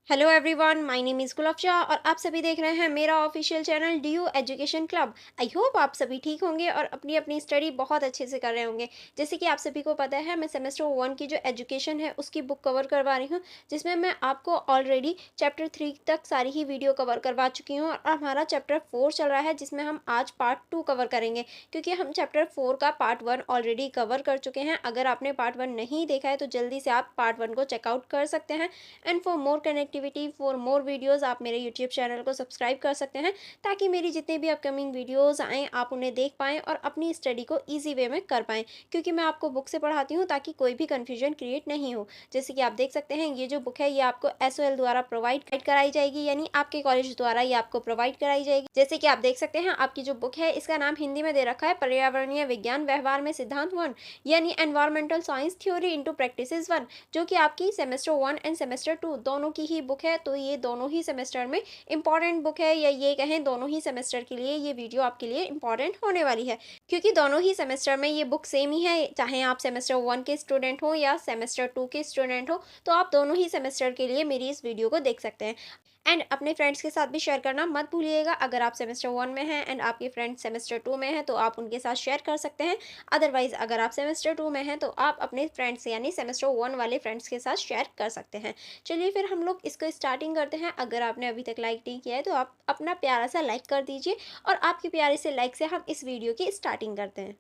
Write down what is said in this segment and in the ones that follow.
Hello everyone, my name is Gulabshah और आप सभी देख रहे हैं मेरा official channel D U education club. I hope आप सभी ठीक होंगे और अपनी अपनी स्टडी बहुत अच्छे से कर रहे होंगे। जैसे कि आप सभी को पता है, मैं सेमेस्टर 1 की जो एजुकेशन है उसकी बुक कवर करवा रही हूँ, जिसमें मैं आपको ऑलरेडी चैप्टर 3 तक सारी ही वीडियो कवर करवा चुकी हूँ और हमारा चैप्टर 4 चल रहा है, जिसमें हम आज पार्ट 2 कवर करेंगे, क्योंकि हम चैप्टर 4 का पार्ट 1 ऑलरेडी कवर कर चुके हैं। अगर आपने पार्ट 1 नहीं देखा है तो जल्दी से आप पार्ट 1 को चेकआउट कर सकते हैं। And for more connectivity, for more videos, आप मेरे यूट्यूब चैनल को सब्सक्राइब कर सकते हैं, ताकि मेरी जितने भी अपकमिंग वीडियोस आएँ आप उन्हें देख पाएँ और अपनी स्टडी को ईजी वे में कर पाएँ, क्योंकि मैं आपको बुक से पढ़ाती हूँ ताकि कोई भी कन्फ्यूजन क्रिएट नहीं हो। जैसे कि आप देख सकते हैं, ये जो बुक है ये आपको एसओएल द्वारा प्रोवाइड कराई जाएगी, यानी आपके कॉलेज द्वारा ये आपको प्रोवाइड कराई जाएगी। जैसे कि आप देख सकते हैं, आपकी जो बुक है इसका नाम हिंदी में दे रखा है पर्यावरणीय विज्ञान व्यवहार में सिद्धांत 1, यानी environmental science theory into practices 1, जो कि आपकी सेमेस्टर 1 एंड सेमेस्टर 2 दोनों की ही बुक है। तो ये दोनों ही सेमेस्टर में इंपॉर्टेंट बुक है, या ये कहें दोनों ही सेमेस्टर के लिए ये वीडियो आपके लिए इंपॉर्टेंट होने वाली है, क्योंकि दोनों ही सेमेस्टर में ये बुक सेम ही है। चाहे आप सेमेस्टर 1 के स्टूडेंट हो या सेमेस्टर 2 के स्टूडेंट हो, तो आप दोनों ही सेमेस्टर के लिए मेरी इस वीडियो को देख सकते हैं। एंड अपने फ्रेंड्स के साथ भी शेयर करना मत भूलिएगा। अगर आप सेमेस्टर 1 में हैं एंड आपके फ्रेंड्स सेमेस्टर 2 में हैं, तो आप उनके साथ शेयर कर सकते हैं। अदरवाइज अगर आप सेमेस्टर 2 में हैं, तो आप अपने फ्रेंड्स यानी सेमेस्टर 1 वाले फ्रेंड्स के साथ शेयर कर सकते हैं। चलिए फिर हम लोग इसको स्टार्टिंग करते हैं। अगर आपने अभी तक लाइक नहीं किया है तो आप अपना प्यारा सा लाइक कर दीजिए, और आपके प्यारे से लाइक से हम इस वीडियो की स्टार्टिंग करते हैं।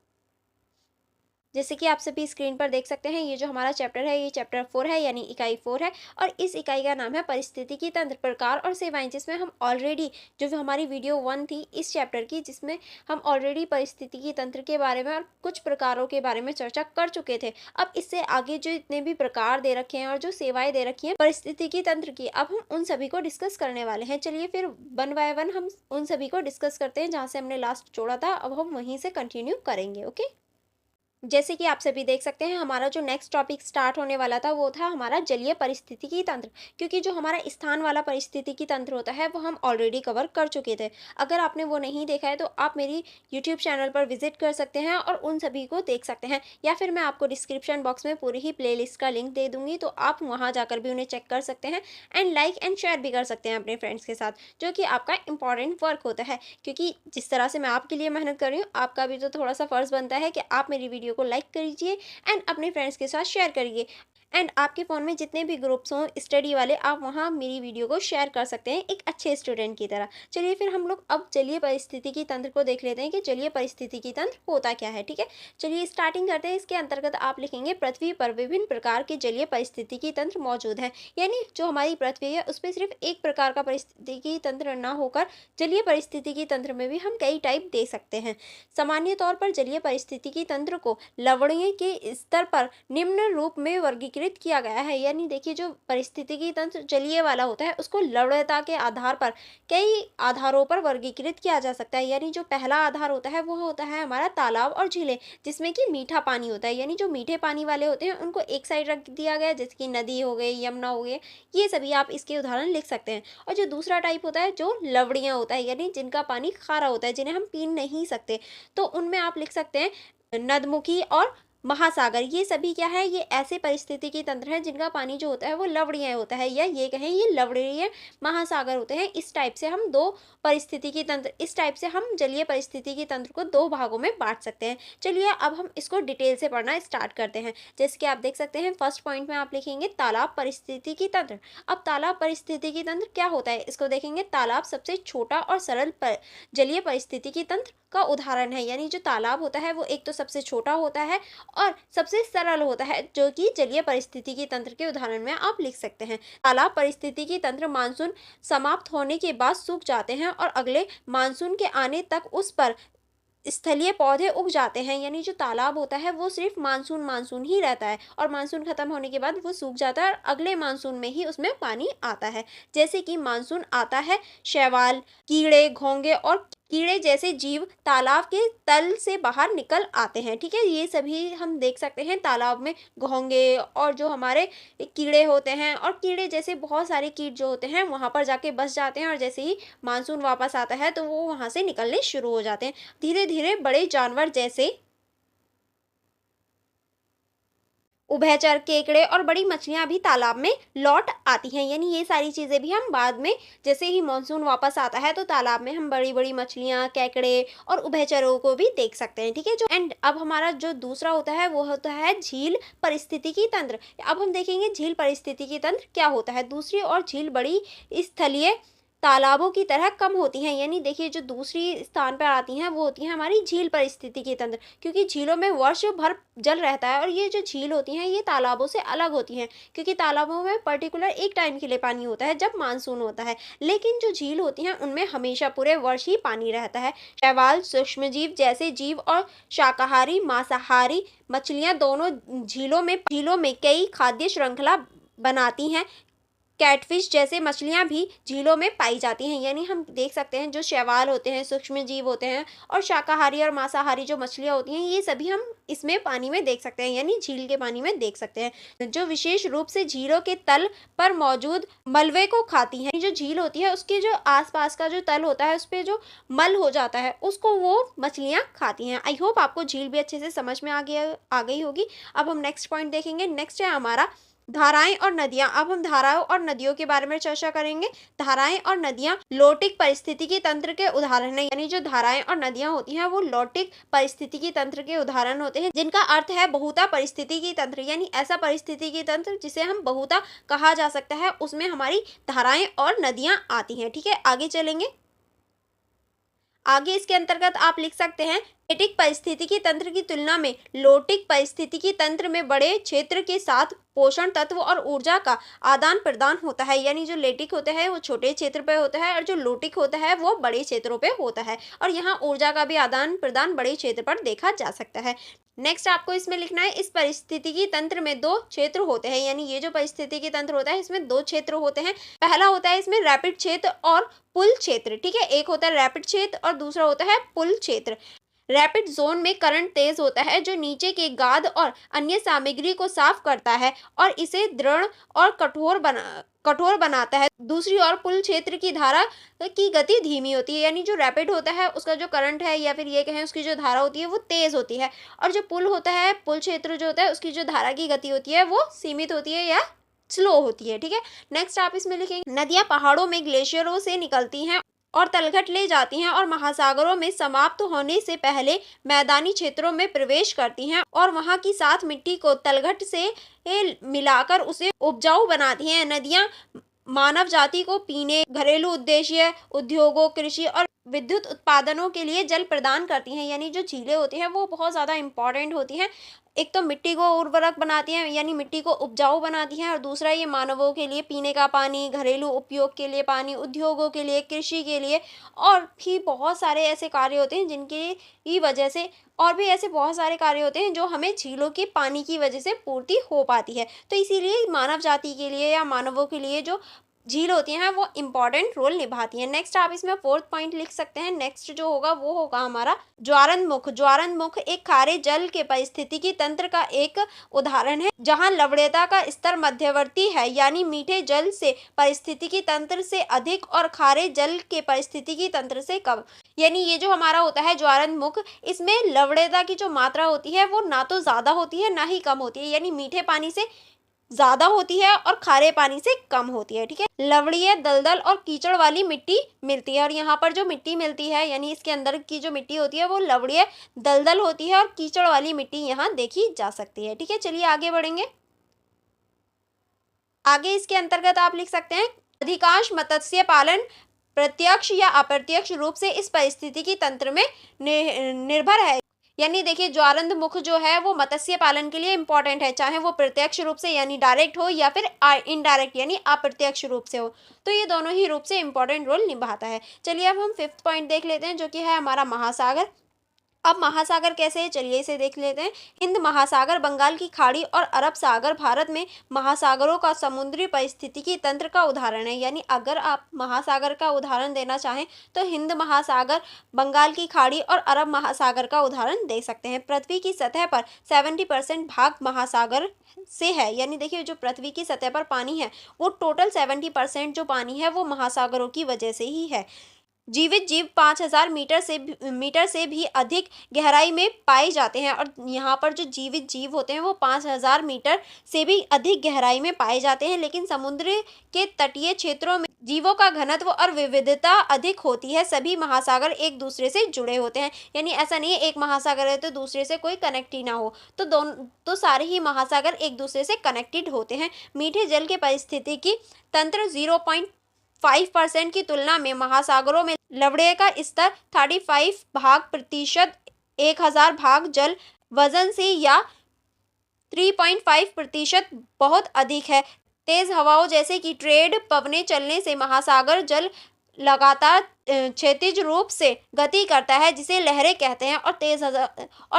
जैसे कि आप सभी स्क्रीन पर देख सकते हैं, ये जो हमारा चैप्टर है ये चैप्टर 4 है, यानी इकाई 4 है, और इस इकाई का नाम है परिस्थितिकी तंत्र, प्रकार और सेवाएं, जिसमें हम ऑलरेडी जो हमारी वीडियो 1 थी इस चैप्टर की, जिसमें हम ऑलरेडी परिस्थितिकी तंत्र के बारे में और कुछ प्रकारों के बारे में चर्चा कर चुके थे। अब इससे आगे जो इतने भी प्रकार दे रखे हैं और जो सेवाएं दे रखी हैं परिस्थितिकी तंत्र की, अब हम उन सभी को डिस्कस करने वाले हैं। चलिए फिर वन बाय वन हम उन सभी को डिस्कस करते हैं। जहाँ से हमने लास्ट छोड़ा था, अब हम वहीं से कंटिन्यू करेंगे। ओके, जैसे कि आप सभी देख सकते हैं, हमारा जो नेक्स्ट टॉपिक स्टार्ट होने वाला था वो था हमारा जलीय परिस्थितिकी तंत्र, क्योंकि जो हमारा स्थान वाला परिस्थितिकी तंत्र होता है वो हम ऑलरेडी कवर कर चुके थे। अगर आपने वो नहीं देखा है तो आप मेरी यूट्यूब चैनल पर विजिट कर सकते हैं और उन सभी को देख सकते हैं, या फिर मैं आपको डिस्क्रिप्शन बॉक्स में पूरी ही प्लेलिस्ट का लिंक दे दूंगी, तो आप वहाँ जाकर भी उन्हें चेक कर सकते हैं। एंड लाइक एंड शेयर भी कर सकते हैं अपने फ्रेंड्स के साथ, जो कि आपका इंपॉर्टेंट वर्क होता है, क्योंकि जिस तरह से मैं आपके लिए मेहनत कर रही हूँ, आपका भी तो थोड़ा सा फर्ज बनता है कि आप मेरी वीडियो को लाइक करिए एंड अपने फ्रेंड्स के साथ शेयर करिए। एंड आपके फ़ोन में जितने भी ग्रुप्स हों स्टडी वाले, आप वहाँ मेरी वीडियो को शेयर कर सकते हैं एक अच्छे स्टूडेंट की तरह। चलिए फिर हम लोग अब जलीय परिस्थितिकी तंत्र को देख लेते हैं कि जलीय परिस्थितिकी तंत्र होता क्या है। ठीक है, चलिए स्टार्टिंग करते हैं। इसके अंतर्गत आप लिखेंगे, पृथ्वी पर विभिन्न प्रकार के जलीय परिस्थितिकी तंत्र मौजूद हैं, यानी जो हमारी पृथ्वी है उस पर सिर्फ एक प्रकार का परिस्थितिकी तंत्र न होकर जलीय परिस्थितिकी तंत्र में भी हम कई टाइप दे सकते हैं। सामान्य तौर पर जलीय परिस्थितिकी तंत्र को लवणीय के स्तर पर निम्न रूप में वर्गीकृत किया गया है, यानी देखिए जो परिस्थितिकी तंत्र जलीय वाला होता है उसको लवणता के आधार पर कई आधारों पर वर्गीकृत किया जा सकता है। यानी जो पहला आधार होता है वो होता है हमारा तालाब और झीलें, जिसमें कि मीठा पानी होता है, यानी जो मीठे पानी वाले होते हैं उनको एक साइड रख दिया गया, जैसे कि नदी हो गई, यमुना हो गई, ये सभी आप इसके उदाहरण लिख सकते हैं। और जो दूसरा टाइप होता है जो लवणीय होता है, यानी जिनका पानी खारा होता है, जिन्हें हम पी नहीं सकते, तो उनमें आप लिख सकते हैं नदमुखी और महासागर। ये सभी क्या है, ये ऐसे परिस्थितिकी तंत्र हैं जिनका पानी जो होता है वो लवणीय होता है, या ये कहें ये लवणीय महासागर होते हैं। इस टाइप से हम दो परिस्थितिकी तंत्र, इस टाइप से हम जलीय परिस्थितिकी तंत्र को दो भागों में बांट सकते हैं। चलिए अब हम इसको डिटेल से पढ़ना स्टार्ट करते हैं। जैसे कि आप देख सकते हैं, फर्स्ट पॉइंट में आप लिखेंगे तालाब परिस्थितिकी तंत्र। अब तालाब परिस्थितिकी तंत्र क्या होता है इसको देखेंगे। तालाब सबसे छोटा और सरल जलीय परिस्थितिकी तंत्र का उदाहरण है, यानी जो तालाब होता है वो एक तो सबसे छोटा होता है और सबसे सरल होता है, जो कि जलीय परिस्थितिकी तंत्र के उदाहरण में आप लिख सकते हैं। तालाब परिस्थितिकी तंत्र मानसून समाप्त होने के बाद सूख जाते हैं और अगले मानसून के आने तक उस पर स्थलीय पौधे उग जाते हैं, यानी जो तालाब होता है वो सिर्फ मानसून मानसून ही रहता है, और मानसून खत्म होने के बाद वो सूख जाता है और अगले मानसून में ही उसमें पानी आता है। जैसे कि मानसून आता है, शैवाल, कीड़े, घोंगे और कीड़े जैसे जीव तालाब के तल से बाहर निकल आते हैं। ठीक है, ये सभी हम देख सकते हैं तालाब में। घोंगे और जो हमारे कीड़े होते हैं, और कीड़े जैसे बहुत सारे कीट जो होते हैं वहाँ पर जाके बस जाते हैं, और जैसे ही मानसून वापस आता है तो वो वहाँ से निकलने शुरू हो जाते हैं। धीरे धीरे बड़े जानवर जैसे उभयचर केकड़े और बड़ी मछलियाँ भी तालाब में लौट आती हैं। यानी ये सारी चीज़ें भी हम बाद में, जैसे ही मानसून वापस आता है तो तालाब में हम बड़ी-बड़ी मछलियाँ, केकड़े और उभयचरों को भी देख सकते हैं, ठीक है? जो एंड अब हमारा जो दूसरा होता है वो होता है झील पारिस्थितिकी तंत्र। अब हम देखेंगे झील पारिस्थितिकी तंत्र क्या होता है। दूसरी ओर झील बड़ी स्थलीय तालाबों की तरह कम होती हैं। यानी देखिए जो दूसरी स्थान पर आती हैं वो होती हैं हमारी झील पारिस्थितिकी तंत्र, क्योंकि झीलों में वर्ष भर जल रहता है और ये जो झील होती हैं ये तालाबों से अलग होती हैं, क्योंकि तालाबों में पर्टिकुलर एक टाइम के लिए पानी होता है जब मानसून होता है, लेकिन जो झील होती हैं उनमें हमेशा पूरे वर्ष ही पानी रहता है। शैवाल, सूक्ष्मजीव जैसे जीव और शाकाहारी मांसाहारी मछलियाँ दोनों झीलों में कई खाद्य श्रृंखला बनाती हैं। कैटफिश जैसे मछलियाँ भी झीलों में पाई जाती हैं। यानी हम देख सकते हैं जो शैवाल होते हैं, सूक्ष्म जीव होते हैं और शाकाहारी और मांसाहारी जो मछलियाँ होती हैं ये सभी हम इसमें पानी में देख सकते हैं, यानी झील के पानी में देख सकते हैं, जो विशेष रूप से झीलों के तल पर मौजूद मलबे को खाती हैं। जो झील होती है उसके जो आसपास का जो तल होता है उस पर जो मल हो जाता है उसको वो मछलियाँ खाती हैं। आई होप आपको झील भी अच्छे से समझ में आ गई होगी। अब हम नेक्स्ट पॉइंट देखेंगे। नेक्स्ट है हमारा धाराएं और नदियां। अब हम धाराओं और नदियों के बारे में चर्चा करेंगे। धाराएं और नदियां लौटिक पारिस्थितिकी तंत्र के उदाहरण हैं। यानी जो धाराएं और नदियां होती हैं वो लौटिक पारिस्थितिकी तंत्र के उदाहरण होते हैं, जिनका अर्थ है बहुता पारिस्थितिकी तंत्र। यानी ऐसा पारिस्थितिकी तंत्र जिसे हम बहुता कहा जा सकता है, उसमें हमारी धाराएं और नदियां आती हैं। ठीक है, आगे चलेंगे। आगे इसके अंतर्गत आप लिख सकते हैं लेटिक पारिस्थितिकी तंत्र की तुलना में लौटिक पारिस्थितिकी तंत्र में बड़े क्षेत्र के साथ पोषण तत्व और ऊर्जा का आदान प्रदान होता है। यानी जो लेटिक होता है वो छोटे क्षेत्र पे होता है और जो लोटिक होता है वो बड़े क्षेत्रों पे होता है, और यहाँ ऊर्जा का भी आदान प्रदान बड़े क्षेत्र पर देखा जा सकता है। नेक्स्ट आपको इसमें लिखना है इस पारिस्थितिकी तंत्र में दो क्षेत्र होते हैं। यानी ये जो पारिस्थितिकी तंत्र होता है इसमें दो क्षेत्र होते हैं। पहला होता है इसमें रैपिड क्षेत्र और पुल क्षेत्र। ठीक है, एक होता है रैपिड क्षेत्र और दूसरा होता है पुल क्षेत्र। रैपिड जोन में करंट तेज होता है जो नीचे के गाद और अन्य सामग्री को साफ करता है और इसे दृढ़ और कठोर बनाता है। दूसरी ओर पुल क्षेत्र की धारा की गति धीमी होती है। यानी जो रैपिड होता है उसका जो करंट है या फिर ये कहें उसकी जो धारा होती है वो तेज होती है, और जो पुल होता है, पुल क्षेत्र जो होता है उसकी जो धारा की गति होती है वो सीमित होती है या स्लो होती है। ठीक है, नेक्स्ट आप इसमें लिखेंगे नदियां पहाड़ों में ग्लेशियरों से निकलती हैं और तलघट ले जाती हैं और महासागरों में समाप्त होने से पहले मैदानी क्षेत्रों में प्रवेश करती हैं और वहां की साथ मिट्टी को तलघट से मिलाकर उसे उपजाऊ बनाती हैं। नदियां मानव जाति को पीने, घरेलू उद्देश्य, उद्योगों, कृषि और विद्युत उत्पादनों के लिए जल प्रदान करती हैं। यानी जो झीलें होती हैं वो बहुत ज़्यादा इम्पॉर्टेंट होती हैं। एक तो मिट्टी को उर्वरक बनाती हैं यानी मिट्टी को उपजाऊ बनाती हैं, और दूसरा ये मानवों के लिए पीने का पानी, घरेलू उपयोग के लिए पानी, उद्योगों के लिए, कृषि के लिए, और भी बहुत सारे ऐसे कार्य होते हैं जिनके ही वजह से, और भी ऐसे बहुत सारे कार्य होते हैं जो हमें झीलों के पानी की वजह से पूर्ति हो पाती है। तो इसीलिए मानव जाति के लिए या मानवों के लिए जो झील होती हैं वो इम्पॉर्टेंट रोल निभाती हैं। नेक्स्ट आप इसमें फोर्थ पॉइंट लिख सकते हैं। नेक्स्ट जो होगा वो होगा हमारा ज्वारनमुख। ज्वारनमुख एक खारे जल के पारिस्थितिकी तंत्र का एक उदाहरण है जहां लवणता का स्तर मध्यवर्ती है, यानी मीठे जल से पारिस्थितिकी तंत्र से अधिक और खारे जल के पारिस्थितिकी तंत्र से कम। यानी ये जो हमारा होता है ज्वारनमुख, इसमें लवणता की जो मात्रा होती है वो ना तो ज्यादा होती है ना ही कम होती है। यानी मीठे पानी से ज्यादा होती है और खारे पानी से कम होती है। ठीक है, लवणीय, दलदल और कीचड़ वाली मिट्टी मिलती है, और यहाँ पर जो मिट्टी मिलती है यानी इसके अंदर की जो मिट्टी होती है वो लवणीय, दलदल होती है और कीचड़ वाली मिट्टी यहाँ देखी जा सकती है। ठीक है, चलिए आगे बढ़ेंगे। आगे इसके अंतर्गत आप लिख सकते हैं अधिकांश मत्स्य पालन प्रत्यक्ष या अप्रत्यक्ष रूप से इस पारिस्थितिकी तंत्र में निर्भर है। यानी देखिए ज्वारंधमुख जो है वो मत्स्य पालन के लिए इम्पोर्टेंट है, चाहे वो प्रत्यक्ष रूप से यानी डायरेक्ट हो या फिर इनडायरेक्ट यानी अप्रत्यक्ष रूप से हो, तो ये दोनों ही रूप से इम्पोर्टेंट रोल निभाता है। चलिए अब हम फिफ्थ पॉइंट देख लेते हैं जो कि है हमारा महासागर। अब महासागर कैसे है चलिए इसे देख लेते हैं। हिंद महासागर, बंगाल की खाड़ी और अरब सागर भारत में महासागरों का समुद्री पारिस्थितिकी तंत्र का उदाहरण है। यानी अगर आप महासागर का उदाहरण देना चाहें तो हिंद महासागर, बंगाल की खाड़ी और अरब महासागर का उदाहरण दे सकते हैं। पृथ्वी की सतह पर 70% भाग महासागर से है। यानी देखिए जो पृथ्वी की सतह पर पानी है वो टोटल 70% जो पानी है वो महासागरों की वजह से ही है। जीवित जीव 5000 मीटर से भी अधिक गहराई में पाए जाते हैं। और यहाँ पर जो जीवित जीव होते हैं वो 5000 मीटर से भी अधिक गहराई में पाए जाते हैं। लेकिन समुद्र के तटीय क्षेत्रों में जीवों का घनत्व और विविधता अधिक होती है। सभी महासागर एक दूसरे से जुड़े होते हैं, यानी ऐसा नहीं है एक महासागर है तो दूसरे से कोई कनेक्ट ही ना हो, तो सारे ही महासागर एक दूसरे से कनेक्टेड होते हैं। मीठे जल के पारिस्थितिकी तंत्र 0.5% की तुलना में महासागरों में लवणता का स्तर 35% 1000 भाग जल वजन से या 3.5% बहुत अधिक है। तेज हवाओं जैसे कि ट्रेड पवनें चलने से महासागर जल लगातार क्षैतिज रूप से गति करता है, जिसे लहरें कहते हैं। और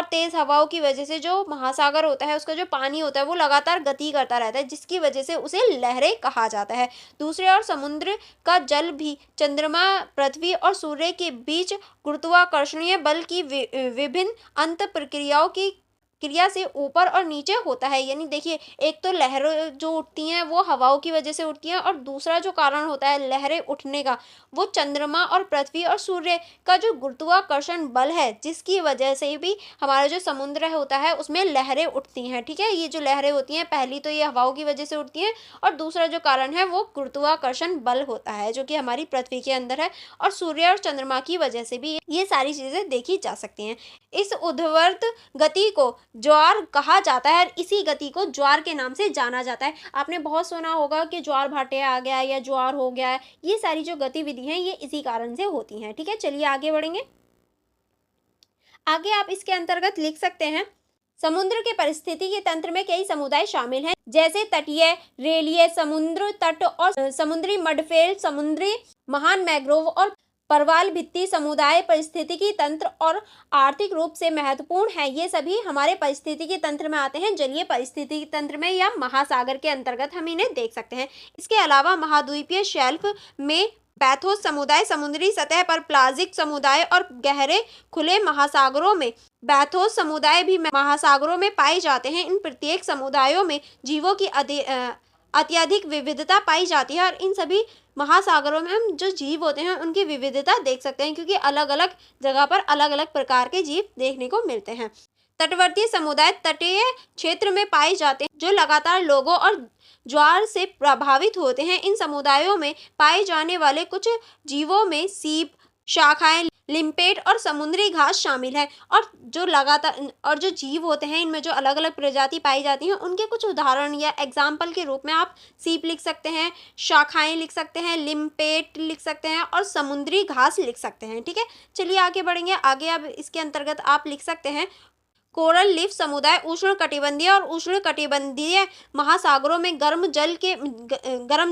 तेज हवाओं की वजह से जो महासागर होता है उसका जो पानी होता है वो लगातार गति करता रहता है, जिसकी वजह से उसे लहरें कहा जाता है। दूसरे ओर समुद्र का जल भी चंद्रमा, पृथ्वी और सूर्य के बीच गुरुत्वाकर्षणीय बल की विभिन्न अंत क्रिया से ऊपर और नीचे होता है। यानी देखिए, एक तो लहरें जो उठती हैं वो हवाओं की वजह से उठती हैं, और दूसरा जो कारण होता है लहरें उठने का वो चंद्रमा और पृथ्वी और सूर्य का जो गुरुत्वाकर्षण बल है, जिसकी वजह से भी हमारा जो समुद्र होता है उसमें लहरें उठती हैं। ठीक है, ये जो लहरें होती हैं पहली तो ये हवाओं की वजह से उठती हैं, और दूसरा जो कारण है वो गुरुत्वाकर्षण बल होता है जो कि हमारी पृथ्वी के अंदर है, और सूर्य और चंद्रमा की वजह से भी ये सारी चीजें देखी जा सकती हैं। इस ऊर्ध्ववर्त गति को ज्वार कहा जाता है, और इसी गति को ज्वार के नाम से जाना जाता है। आपने बहुत सुना होगा कि ज्वार भाटे आ गया या ज्वार हो गया है, ये सारी जो गतिविधि हैं ये इसी कारण से होती हैं। ठीक है, चलिए आगे बढ़ेंगे। आगे आप इसके अंतर्गत लिख सकते हैं, समुद्र के पारिस्थितिकी तंत्र में कई समुदाय शामिल हैं, जैसे तटीय, रेलिए, समुद्र तट और समुद्री मडफेल, समुद्री महान मैंग्रोव और परवाल भित्ति समुदाय पारिस्थितिकी तंत्र और आर्थिक रूप से महत्वपूर्ण है। ये सभी हमारे पारिस्थितिकी तंत्र में आते हैं, जलीय पारिस्थितिकी तंत्र में या महासागर के अंतर्गत हम इन्हें देख सकते हैं। इसके अलावा महाद्वीपीय शेल्फ में बैथोस समुदाय, समुद्री सतह पर प्लाजिक समुदाय और गहरे खुले महासागरों में बैथोस समुदाय भी महासागरों में पाए जाते हैं। इन प्रत्येक समुदायों में जीवों की अत्यधिक विविधता पाई जाती है, और इन सभी महासागरों में हम जो जीव होते हैं उनकी विविधता देख सकते हैं, क्योंकि अलग अलग जगह पर अलग अलग प्रकार के जीव देखने को मिलते हैं। तटवर्ती समुदाय तटीय क्षेत्र में पाए जाते हैं, जो लगातार लोगों और ज्वार से प्रभावित होते हैं। इन समुदायों में पाए जाने वाले कुछ जीवों में सीप, शाखाएं, लिम्पेट और समुद्री घास शामिल है। और जो जीव होते हैं इनमें जो अलग अलग प्रजाति पाई जाती हैं उनके कुछ उदाहरण या एग्जाम्पल के रूप में आप सीप लिख सकते हैं, शाखाएं लिख सकते हैं, लिम्पेट लिख सकते हैं और समुद्री घास लिख सकते हैं। ठीक है, चलिए आगे बढ़ेंगे। आगे अब इसके अंतर्गत आप लिख सकते हैं, कोरल लीफ समुदाय उष्णकटिबंधीय और उष्णकटिबंधीय महासागरों में गर्म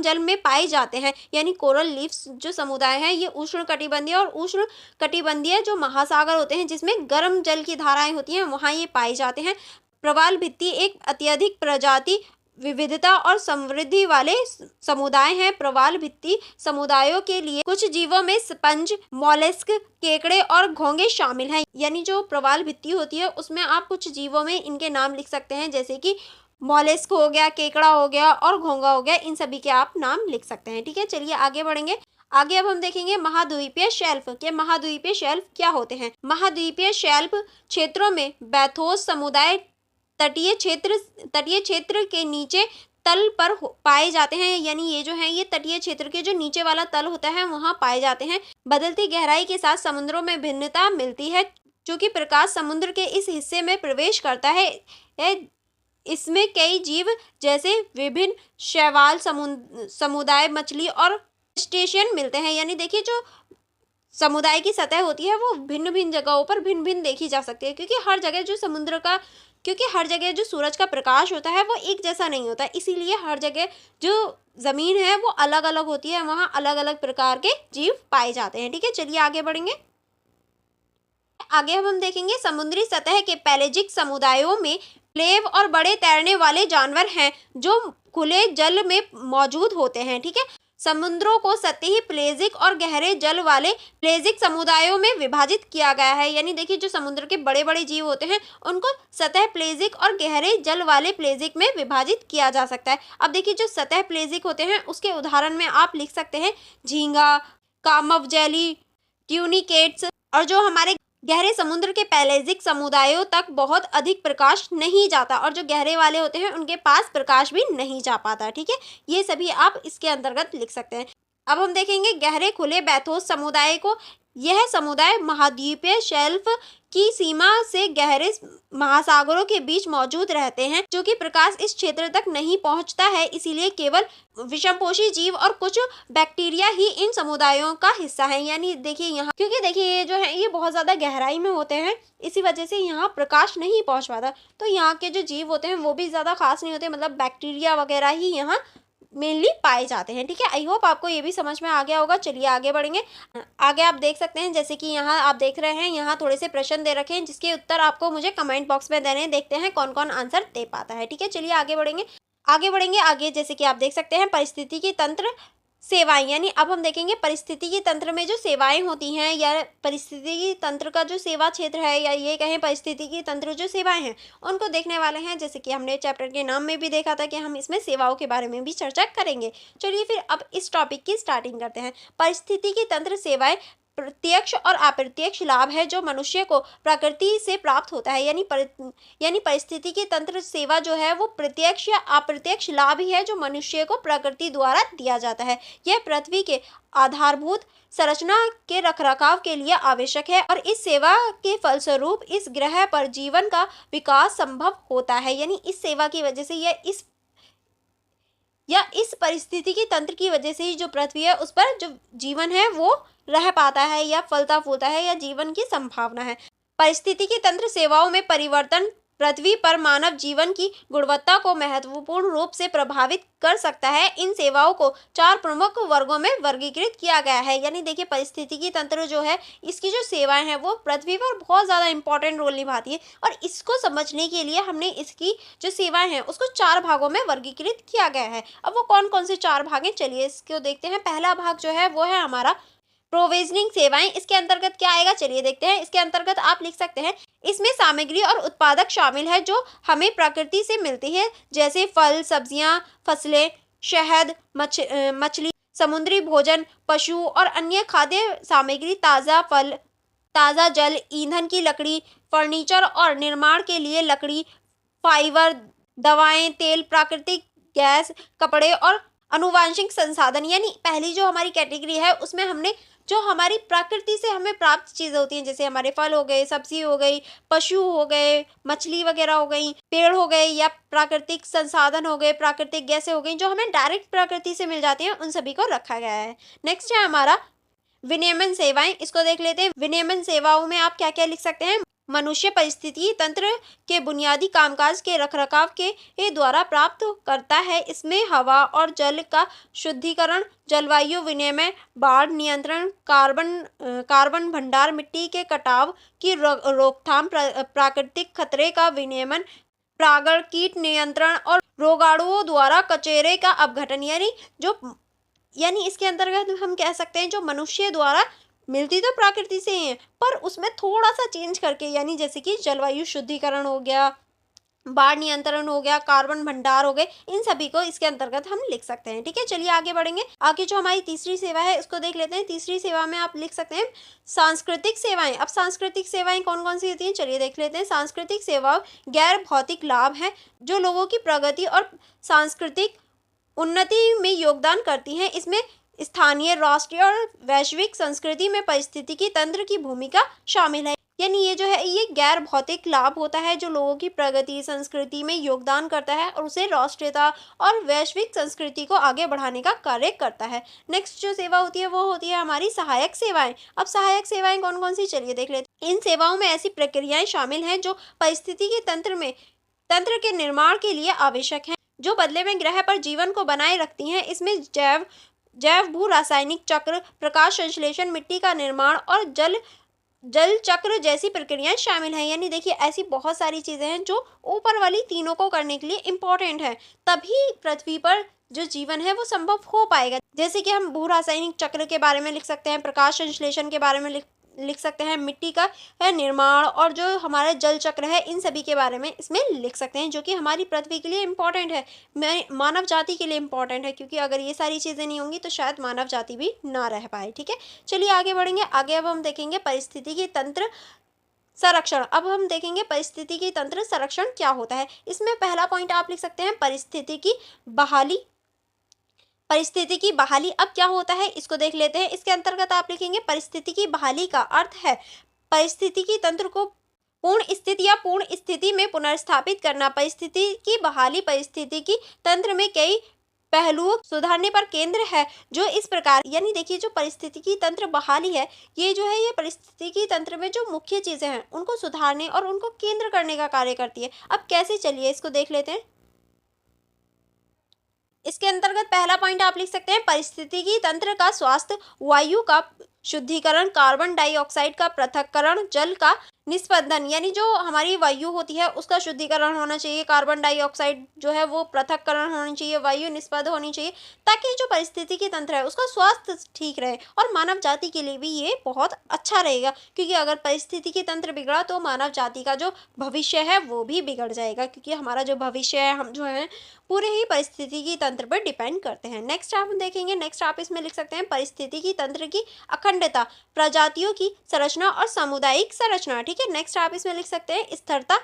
जल में पाए जाते हैं। यानी कोरल लीफ जो समुदाय है ये उष्णकटिबंधीय और उष्णकटिबंधीय जो महासागर होते हैं जिसमें गर्म जल की धाराएं होती हैं वहाँ ये पाए जाते हैं। प्रवाल भित्ति एक अत्यधिक प्रजाति विविधता और समृद्धि वाले समुदाय हैं। प्रवाल भित्ति समुदायों के लिए कुछ जीवों में स्पंज, मॉलस्क, केकड़े और घोंगे शामिल हैं। यानी जो प्रवाल भित्ति होती है उसमें आप कुछ जीवों में इनके नाम लिख सकते हैं, जैसे कि मॉलस्क हो गया, केकड़ा हो गया और घोंगा हो गया, इन सभी के आप नाम लिख सकते हैं। ठीक है, चलिए आगे बढ़ेंगे। आगे अब हम देखेंगे महाद्वीपीय शेल्फ के महाद्वीपीय शेल्फ क्या होते हैं। महाद्वीपीय शेल्फ क्षेत्रों में बैथोस समुदाय तटीय क्षेत्र के नीचे तल पर पाए जाते हैं। यानी ये जो है ये तटीय क्षेत्र के जो नीचे वाला तल होता है वहाँ पाए जाते हैं। बदलती गहराई के साथ समुद्रों में भिन्नता मिलती है, क्योंकि प्रकाश समुद्र के इस हिस्से में प्रवेश करता है। इसमें कई जीव जैसे विभिन्न शैवाल समुदाय, मछली और स्टेशियन मिलते हैं। यानी देखिए जो समुदाय की सतह होती है वो भिन्न भिन्न जगहों पर भिन्न भिन्न देखी जा सकती है, क्योंकि हर जगह जो सूरज का प्रकाश होता है वो एक जैसा नहीं होता, इसीलिए हर जगह जो ज़मीन है वो अलग अलग होती है, वहाँ अलग अलग प्रकार के जीव पाए जाते हैं। ठीक है, चलिए आगे बढ़ेंगे। आगे हम देखेंगे समुद्री सतह के पेलेजिक समुदायों में प्लेव और बड़े तैरने वाले जानवर हैं जो खुले जल में मौजूद होते हैं। ठीक है, समुद्रों को सतही प्लेजिक और गहरे जल वाले प्लेजिक समुदायों में विभाजित किया गया है। यानी देखिए जो समुद्र के बड़े बड़े जीव होते हैं उनको सतह प्लेजिक और गहरे जल वाले प्लेजिक में विभाजित किया जा सकता है। अब देखिए जो सतह प्लेजिक होते हैं उसके उदाहरण में आप लिख सकते हैं झींगा, कामव जेली, ट्यूनिकेट्स और जो हमारे गहरे समुद्र के पैलेजिक समुदायों तक बहुत अधिक प्रकाश नहीं जाता, और जो गहरे वाले होते हैं उनके पास प्रकाश भी नहीं जा पाता। ठीक है, ये सभी आप इसके अंतर्गत लिख सकते हैं। अब हम देखेंगे गहरे खुले बैथोस समुदाय को। यह समुदाय महाद्वीपीय शेल्फ की सीमा से गहरे महासागरों के बीच मौजूद रहते हैं, जो कि प्रकाश इस क्षेत्र तक नहीं पहुंचता है, इसीलिए केवल विषमपोषी जीव और कुछ बैक्टीरिया ही इन समुदायों का हिस्सा है। यानी देखिए यहाँ, क्योंकि देखिए ये जो है ये बहुत ज्यादा गहराई में होते हैं, इसी वजह से यहाँ प्रकाश नहीं पहुंच पाता। तो यहाँ के जो जीव होते हैं वो भी ज्यादा खास नहीं होते, मतलब बैक्टीरिया वगैरह ही यहाँ मेनली पाए जाते हैं। ठीक है, आई होप आपको ये भी समझ में आ गया होगा। चलिए आगे बढ़ेंगे। आगे आप देख सकते हैं, जैसे कि यहाँ आप देख रहे हैं, यहाँ थोड़े से प्रश्न दे रखे हैं जिसके उत्तर आपको मुझे कमेंट बॉक्स में देने हैं। देखते हैं कौन कौन आंसर दे पाता है। ठीक है, चलिए आगे बढ़ेंगे। आगे जैसे कि आप देख सकते हैं पारिस्थितिकी तंत्र सेवाएं, यानी अब हम देखेंगे पारिस्थितिकी तंत्र में जो सेवाएं होती हैं, या पारिस्थितिकी तंत्र का जो सेवा क्षेत्र है, या ये कहें पारिस्थितिकी तंत्र जो सेवाएं हैं उनको देखने वाले हैं। जैसे कि हमने चैप्टर के नाम में भी देखा था कि हम इसमें सेवाओं के बारे में भी चर्चा करेंगे। चलिए फिर अब इस टॉपिक की स्टार्टिंग करते हैं। पारिस्थितिकी तंत्र सेवाएं प्रत्यक्ष और अप्रत्यक्ष लाभ है जो मनुष्य को प्रकृति से प्राप्त होता है। यानी पारिस्थितिकी तंत्र सेवा जो है वो प्रत्यक्ष या अप्रत्यक्ष लाभ ही है जो मनुष्य को प्रकृति द्वारा दिया जाता है। यह पृथ्वी के आधारभूत संरचना के रखरखाव के लिए आवश्यक है, और इस सेवा के फलस्वरूप इस ग्रह पर जीवन का विकास संभव होता है। यानी इस सेवा की वजह से इस परिस्थितिकी तंत्र की वजह से ही जो पृथ्वी है उस पर जो जीवन है वो रह पाता है, या फलता फूलता है, या जीवन की संभावना है। परिस्थितिकी तंत्र सेवाओं में परिवर्तन पृथ्वी पर मानव जीवन की गुणवत्ता को महत्वपूर्ण रूप से प्रभावित कर सकता है। इन सेवाओं को 4 प्रमुख वर्गों में वर्गीकृत किया गया है। यानी देखिए पारिस्थितिकी तंत्र जो है इसकी जो सेवाएं हैं वो पृथ्वी पर बहुत ज़्यादा इंपॉर्टेंट रोल निभाती है, और इसको समझने के लिए हमने इसकी जो सेवाएं हैं उसको 4 भागों में वर्गीकृत किया गया है। अब वो कौन कौन से 4 भाग हैं, चलिए इसको देखते हैं। पहला भाग जो है वो है हमारा प्रोविजनिंग सेवाएं। इसके अंतर्गत क्या आएगा, चलिए देखते हैं। इसके अंतर्गत आप लिख सकते हैं इसमें सामग्री और उत्पादक शामिल है जो हमें प्रकृति से मिलती है, जैसे फल, सब्जियां, फसलें, शहद, मछली, समुद्री भोजन, पशु और अन्य खाद्य सामग्री, ताज़ा फल, ताज़ा जल, ईंधन की लकड़ी, फर्नीचर और निर्माण के लिए लकड़ी, फाइबर, दवाएं, तेल, प्राकृतिक गैस, कपड़े और अनुवांशिक संसाधन। यानी पहली जो हमारी कैटेगरी है उसमें हमने जो हमारी प्रकृति से हमें प्राप्त चीज़ें होती हैं, जैसे हमारे फल हो गए, सब्जी हो गई, पशु हो गए, मछली वगैरह हो गई, पेड़ हो गए, या प्राकृतिक संसाधन हो गए, प्राकृतिक गैसें हो गई, जो हमें डायरेक्ट प्रकृति से मिल जाती हैं, उन सभी को रखा गया है। नेक्स्ट है हमारा विनियमन सेवाएं। इसको देख लेते हैं। विनियमन सेवाओं में आप क्या क्या लिख सकते हैं। मनुष्य परिस्थिति तंत्र के बुनियादी कामकाज के रखरखाव के द्वारा प्राप्त करता है। इसमें हवा और जल का शुद्धिकरण, जलवायु विनिमय, बाढ़ नियंत्रण, कार्बन भंडार, मिट्टी के कटाव की रोकथाम, प्राकृतिक खतरे का विनियमन, परागण, कीट नियंत्रण और रोगाणुओं द्वारा कचरे का अपघटन। यानी इसके अंतर्गत हम कह सकते हैं जो मनुष्य द्वारा मिलती तो प्रकृति से ही है, पर उसमें थोड़ा सा चेंज करके, यानी जैसे कि जलवायु शुद्धिकरण हो गया, बाढ़ नियंत्रण हो गया, कार्बन भंडार हो गए, इन सभी को इसके अंतर्गत हम लिख सकते हैं। ठीक है, चलिए आगे बढ़ेंगे। आगे जो हमारी तीसरी सेवा है उसको देख लेते हैं। तीसरी सेवा में आप लिख सकते हैं सांस्कृतिक सेवाएं। अब सांस्कृतिक सेवाएं कौन कौन सी होती हैं, चलिए देख लेते हैं। सांस्कृतिक सेवा गैर भौतिक लाभ है जो लोगों की प्रगति और सांस्कृतिक उन्नति में योगदान करती हैं। इसमें स्थानीय, राष्ट्रीय और वैश्विक संस्कृति में पारिस्थितिकी तंत्र की भूमिका शामिल है। यानी ये जो है ये गैर भौतिक लाभ होता है जो लोगों की प्रगति, संस्कृति में योगदान करता है और उसे राष्ट्रीयता और वैश्विक संस्कृति को आगे बढ़ाने का कार्य करता है। नेक्स्ट जो सेवा होती है वो होती है हमारी सहायक सेवाएं। अब सहायक सेवाएं कौन कौन सी, चलिए देख लेते हैं। इन सेवाओं में ऐसी प्रक्रियाएं शामिल हैं जो पारिस्थितिकी तंत्र के निर्माण के लिए आवश्यक हैं, जो बदले में ग्रह पर जीवन को बनाए रखती हैं। इसमें जैव भू रासायनिक चक्र, प्रकाश संश्लेषण, मिट्टी का निर्माण और जल चक्र जैसी प्रक्रियाएं शामिल हैं। यानी देखिए ऐसी बहुत सारी चीजें हैं जो ऊपर वाली तीनों को करने के लिए इम्पोर्टेंट है, तभी पृथ्वी पर जो जीवन है वो संभव हो पाएगा। जैसे कि हम भू रासायनिक चक्र के बारे में लिख सकते हैं, प्रकाश संश्लेषण के बारे में लिख सकते हैं, मिट्टी का है निर्माण और जो हमारा जल चक्र है, इन सभी के बारे में इसमें लिख सकते हैं, जो कि हमारी पृथ्वी के लिए इम्पोर्टेंट है, मानव जाति के लिए इम्पोर्टेंट है, क्योंकि अगर ये सारी चीज़ें नहीं होंगी तो शायद मानव जाति भी ना रह पाए। ठीक है, चलिए आगे बढ़ेंगे। आगे अब हम देखेंगे परिस्थितिकी तंत्र संरक्षण। अब हम देखेंगे परिस्थितिकी तंत्र संरक्षण क्या होता है। इसमें पहला पॉइंट आप लिख सकते हैं परिस्थितिकी बहाली। परिस्थितिकी बहाली अब क्या होता है इसको देख लेते हैं। इसके अंतर्गत आप लिखेंगे परिस्थितिकी बहाली का अर्थ है परिस्थितिकी तंत्र को पूर्ण स्थिति या पूर्ण स्थिति में पुनर्स्थापित करना। परिस्थितिकी बहाली परिस्थितिकी तंत्र में कई पहलुओं सुधारने पर केंद्र है, जो इस प्रकार, यानी देखिए जो परिस्थितिकी तंत्र बहाली है, ये जो है ये परिस्थितिकी तंत्र में जो मुख्य चीजें हैं उनको सुधारने और उनको केंद्र करने का कार्य करती है। अब कैसे, चलिए इसको देख लेते हैं। इसके अंतर्गत पहला पॉइंट आप लिख सकते हैं परिस्थितिकी तंत्र का स्वास्थ्य, वायु का शुद्धिकरण, कार्बन डाइऑक्साइड का पृथक्करण, जल का निस्पंदन, यानी जो हमारी वायु होती है उसका शुद्धिकरण होना चाहिए, कार्बन डाइऑक्साइड जो है वो पृथक्करण होनी चाहिए, वायु निस्पंद होनी चाहिए, ताकि जो परिस्थितिकी तंत्र है उसका स्वास्थ्य ठीक रहे और मानव जाति के लिए भी ये बहुत अच्छा रहेगा, क्योंकि अगर परिस्थितिकी तंत्र बिगड़ा तो मानव जाति का जो भविष्य है वो भी बिगड़ जाएगा, क्योंकि हमारा जो भविष्य है हम जो है पूरे ही परिस्थितिकी तंत्र पर डिपेंड करते हैं। नेक्स्ट आप देखेंगे, नेक्स्ट आप इसमें लिख सकते हैं परिस्थितिकी तंत्र की अखंडता, प्रजातियों की संरचना और सामुदायिक संरचना। ठीक है, नेक्स्ट आप इसमें लिख सकते हैं स्थिरता,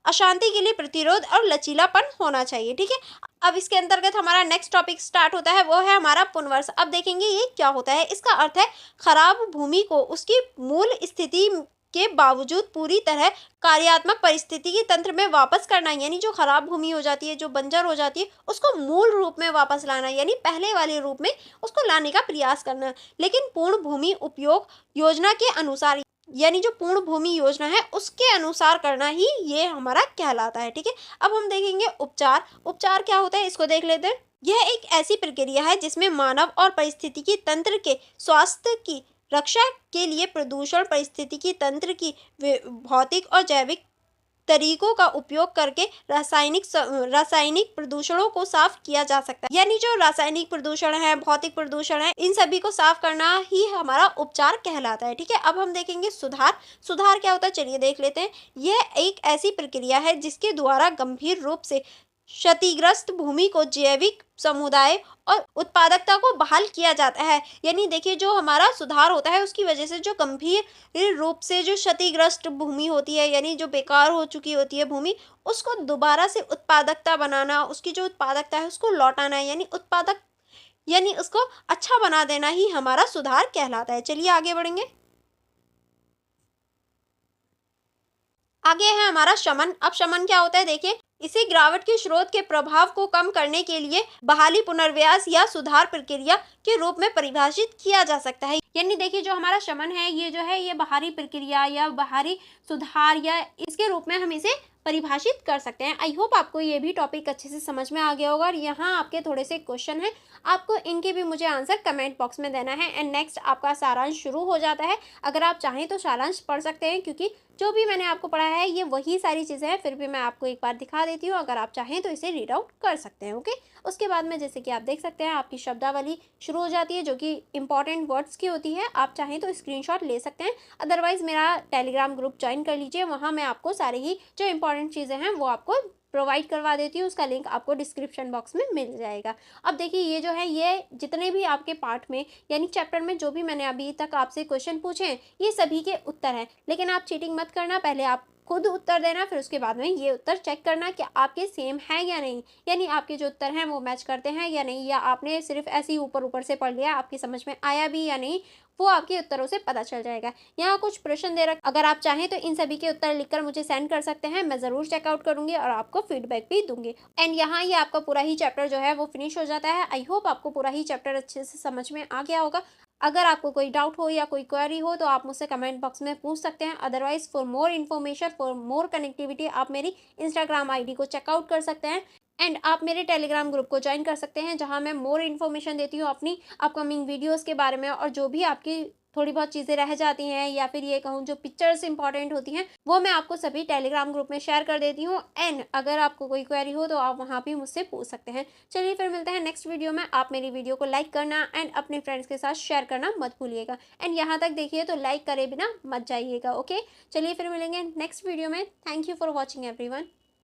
अशांति के लिए प्रतिरोध और लचीलापन होना चाहिए। ठीक है, अब इसके अंतर्गत हमारा नेक्स्ट टॉपिक स्टार्ट होता है, वो है हमारा पुनर्वास। अब देखेंगे ये क्या होता है। इसका अर्थ है खराब भूमि को उसकी मूल स्थिति के बावजूद पूरी तरह कार्यात्मक परिस्थितिकी तंत्र में वापस करना, यानी जो खराब भूमि हो जाती है, जो बंजर हो जाती है, उसको मूल रूप में वापस लाना, यानी पहले वाले रूप में उसको लाने का प्रयास करना, लेकिन पूर्ण भूमि उपयोग योजना के अनुसार, यानी जो पूर्ण भूमि योजना है उसके अनुसार करना ही ये हमारा कहलाता है। ठीक है, अब हम देखेंगे उपचार। उपचार क्या होता है इसको देख लेते हैं। यह एक ऐसी प्रक्रिया है जिसमें मानव और परिस्थितिकी तंत्र के स्वास्थ्य की रक्षा के लिए प्रदूषण, परिस्थितिकी तंत्र की भौतिक और जैविक तरीकों का उपयोग करके रासायनिक प्रदूषणों को साफ किया जा सकता है, यानी जो रासायनिक प्रदूषण है, भौतिक प्रदूषण है, इन सभी को साफ करना ही हमारा उपचार कहलाता है। ठीक है, अब हम देखेंगे सुधार। सुधार क्या होता है चलिए देख लेते हैं। यह एक ऐसी प्रक्रिया है जिसके द्वारा गंभीर रूप से क्षतिग्रस्त भूमि को जैविक समुदाय और उत्पादकता को बहाल किया जाता है, यानी देखिए जो हमारा सुधार होता है उसकी वजह से जो गंभीर रूप से जो क्षतिग्रस्त भूमि होती है, यानी जो बेकार हो चुकी होती है भूमि, उसको दोबारा से उत्पादकता बनाना, उसकी जो उत्पादकता है उसको लौटाना है, यानी उत्पादक, यानी उसको अच्छा बना देना ही हमारा सुधार कहलाता है। चलिए आगे बढ़ेंगे। आगे है हमारा शमन। अब शमन क्या होता है देखिए, इसे गिरावट के स्रोत के प्रभाव को कम करने के लिए बहाली, पुनर्व्यास या सुधार प्रक्रिया के रूप में परिभाषित किया जा सकता है, यानी देखिए जो हमारा शमन है ये जो है ये बाहरी प्रक्रिया या बाहरी सुधार या इसके रूप में हम इसे परिभाषित कर सकते हैं। आई होप आपको ये भी टॉपिक अच्छे से समझ में आ गया होगा और यहाँ आपके थोड़े से क्वेश्चन हैं, आपको इनके भी मुझे आंसर कमेंट बॉक्स में देना है। एंड नेक्स्ट आपका सारांश शुरू हो जाता है। अगर आप चाहें तो सारांश पढ़ सकते हैं, क्योंकि जो भी मैंने आपको पढ़ाया है ये वही सारी चीज़ें हैं, फिर भी मैं आपको एक बार दिखा देती हूँ, अगर आप चाहें तो इसे रीड आउट कर सकते हैं। ओके, उसके बाद में जैसे कि आप देख सकते हैं आपकी शब्दावली शुरू हो जाती है, जो कि इंपॉर्टेंट वर्ड्स की होती है। आप चाहें तो स्क्रीनशॉट ले सकते हैं, अदरवाइज मेरा टेलीग्राम ग्रुप ज्वाइन कर लीजिए, वहाँ मैं आपको सारी ही जो इंपॉर्टेंट चीज़ें हैं वो आपको प्रोवाइड करवा देती हूँ, उसका लिंक आपको डिस्क्रिप्शन बॉक्स में मिल जाएगा। अब देखिए ये जो है ये जितने भी आपके पार्ट में यानी चैप्टर में जो भी मैंने अभी तक आपसे क्वेश्चन पूछे हैं ये सभी के उत्तर हैं, लेकिन आप चीटिंग मत करना, पहले आप खुद उत्तर देना, फिर उसके बाद में ये उत्तर चेक करना कि आपके सेम है या नहीं, यानी आपके जो उत्तर हैं वो मैच करते हैं या नहीं, या आपने सिर्फ ऐसे ही ऊपर ऊपर से पढ़ लिया, आपकी समझ में आया भी या नहीं, वो आपके उत्तरों से पता चल जाएगा। यहाँ कुछ प्रश्न दे रख, अगर आप चाहें तो इन सभी के उत्तर लिखकर मुझे सेंड कर सकते हैं, मैं ज़रूर चेकआउट करूँगी और आपको फीडबैक भी दूंगी। एंड यहाँ ये आपका पूरा ही चैप्टर जो है वो फिनिश हो जाता है। आई होप आपको पूरा ही चैप्टर अच्छे से समझ में आ गया होगा। अगर आपको कोई डाउट हो या कोई क्वेरी हो तो आप मुझसे कमेंट बॉक्स में पूछ सकते हैं, otherwise for more information, for more connectivity आप मेरी इंस्टाग्राम आईडी को चेकआउट कर सकते हैं। एंड आप मेरे टेलीग्राम ग्रुप को ज्वाइन कर सकते हैं, जहां मैं मोर इन्फॉर्मेशन देती हूँ अपनी अपकमिंग वीडियोस के बारे में, और जो भी आपकी थोड़ी बहुत चीज़ें रह जाती हैं या फिर ये कहूँ जो पिक्चर्स इंपॉर्टेंट होती हैं, वो मैं आपको सभी टेलीग्राम ग्रुप में शेयर कर देती हूँ। एंड अगर आपको कोई क्वेरी हो तो आप वहाँ भी मुझसे पूछ सकते हैं। चलिए फिर मिलते हैं नेक्स्ट वीडियो में। आप मेरी वीडियो को लाइक करना एंड अपने फ्रेंड्स के साथ शेयर करना मत भूलिएगा। एंड यहाँ तक देखिए तो लाइक करे बिना मत जाइएगा। ओके, चलिए फिर मिलेंगे नेक्स्ट वीडियो में। Thank you for watching everyone.